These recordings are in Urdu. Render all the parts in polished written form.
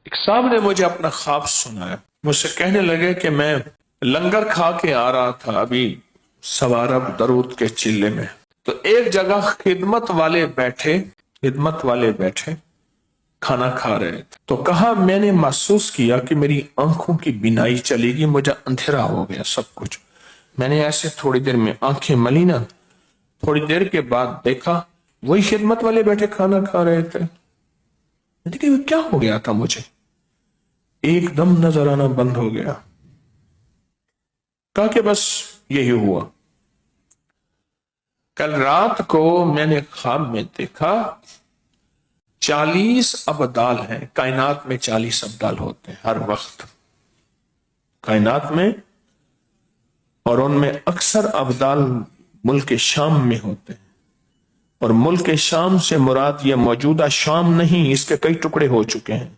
ایک صاحب نے مجھے اپنا خواب سنایا، مجھ سے کہنے لگے کہ میں لنگر کھا کے آ رہا تھا ابھی سوارب درود کے چلے میں، تو ایک جگہ خدمت والے بیٹھے کھانا کھا رہے تھے، تو کہا میں نے محسوس کیا کہ میری آنکھوں کی بینائی چلی گئی، مجھے اندھیرا ہو گیا سب کچھ۔ میں نے ایسے تھوڑی دیر میں آنکھیں ملی نا، تھوڑی دیر کے بعد دیکھا وہی خدمت والے بیٹھے کھانا کھا رہے تھے۔ لیکن کیا ہو گیا تھا، مجھے ایک دم نظر آنا بند ہو گیا۔ کہا کہ بس یہی ہوا۔ کل رات کو میں نے خواب میں دیکھا 40 ابدال ہیں، کائنات میں 40 ابدال ہوتے ہیں ہر وقت کائنات میں، اور ان میں اکثر ابدال ملک شام میں ہوتے ہیں، اور ملک شام سے مراد یہ موجودہ شام نہیں، اس کے کئی ٹکڑے ہو چکے ہیں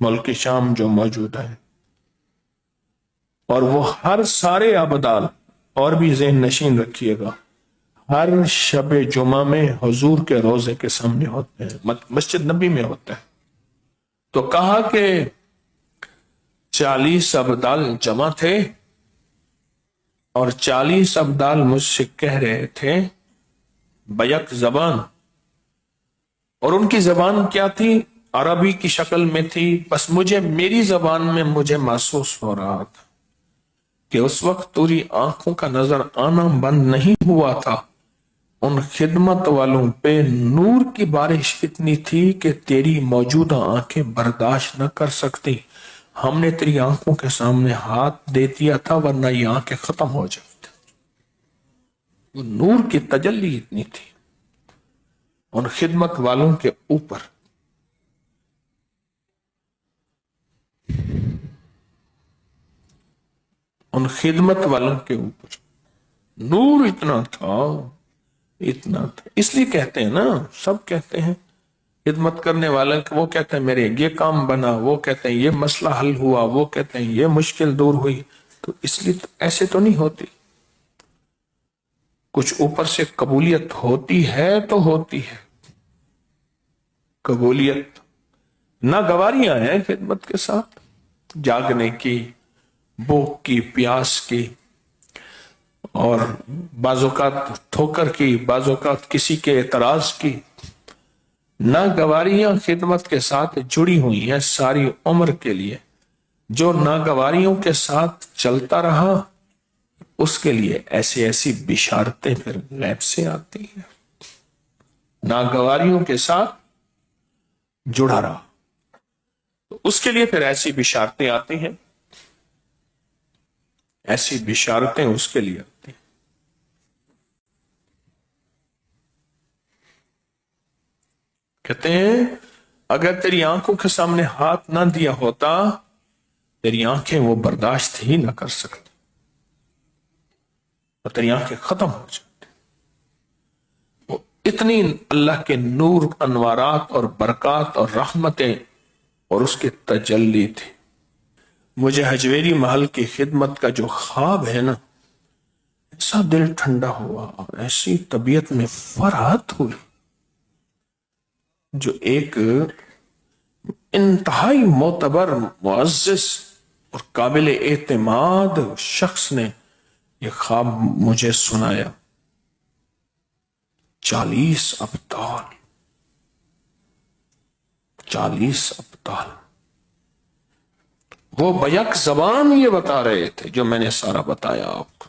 ملک شام جو موجود ہے، اور وہ ہر سارے ابدال، اور بھی ذہن نشین رکھیے گا، ہر شب جمعہ میں حضور کے روضے کے سامنے ہوتے ہیں، مسجد نبی میں ہوتا ہے۔ تو کہا کہ 40 ابدال جمع تھے، اور 40 ابدال مجھ سے کہہ رہے تھے بیک زبان، اور ان کی زبان کیا تھی؟ عربی کی شکل میں تھی، بس مجھے میری زبان میں مجھے محسوس ہو رہا تھا کہ اس وقت تیری آنکھوں کا نظر آنا بند نہیں ہوا تھا، ان خدمت والوں پہ نور کی بارش اتنی تھی کہ تیری موجودہ آنکھیں برداشت نہ کر سکتی، ہم نے تیری آنکھوں کے سامنے ہاتھ دے دیا تھا ورنہ یہ آنکھیں ختم ہو جاتی۔ وہ نور کی تجلی اتنی تھی ان خدمت والوں کے اوپر۔ ان خدمت والوں کے اوپر نور اتنا تھا۔ اس لیے کہتے ہیں نا، سب کہتے ہیں خدمت کرنے والے، وہ کہتے ہیں میرے یہ کام بنا، وہ کہتے ہیں یہ مسئلہ حل ہوا، وہ کہتے ہیں یہ مشکل دور ہوئی، تو اس لیے ایسے تو نہیں ہوتی، کچھ اوپر سے قبولیت ہوتی ہے تو ہوتی ہے، قبولیت ناگواریاں ہیں خدمت کے ساتھ، جاگنے کی، بھوک کی، پیاس کی، اور بعض اوقات ٹھوکر کی، بعض اوقات کسی کے اعتراض کی، ناگواریاں خدمت کے ساتھ جڑی ہوئی ہیں ساری عمر کے لیے۔ جو ناگواریوں کے ساتھ چلتا رہا اس کے لیے ایسی بشارتیں پھر غیب سے آتی ہیں۔ ناگواریوں کے ساتھ جڑا رہا تو اس کے لیے پھر ایسی بشارتیں آتی ہیں، ایسی بشارتیں اس کے لیے آتی ہیں۔ کہتے ہیں اگر تیری آنکھوں کے سامنے ہاتھ نہ دیا ہوتا، تیری آنکھیں وہ برداشت ہی نہ کر سکتی، اور تیری آنکھیں ختم ہو جاتی۔ وہ اتنی اللہ کے نور، انوارات اور برکات اور رحمتیں اور اس کے تجلی تھی۔ مجھے حجویری محل کی خدمت کا جو خواب ہے نا، ایسا دل ٹھنڈا ہوا اور ایسی طبیعت میں فرحت ہوئی، جو ایک انتہائی معتبر، معزز اور قابل اعتماد شخص نے یہ خواب مجھے سنایا۔ 40 ابدال، 40 ابدال، وہ بیک زبان یہ بتا رہے تھے جو میں نے سارا بتایا آپ کو۔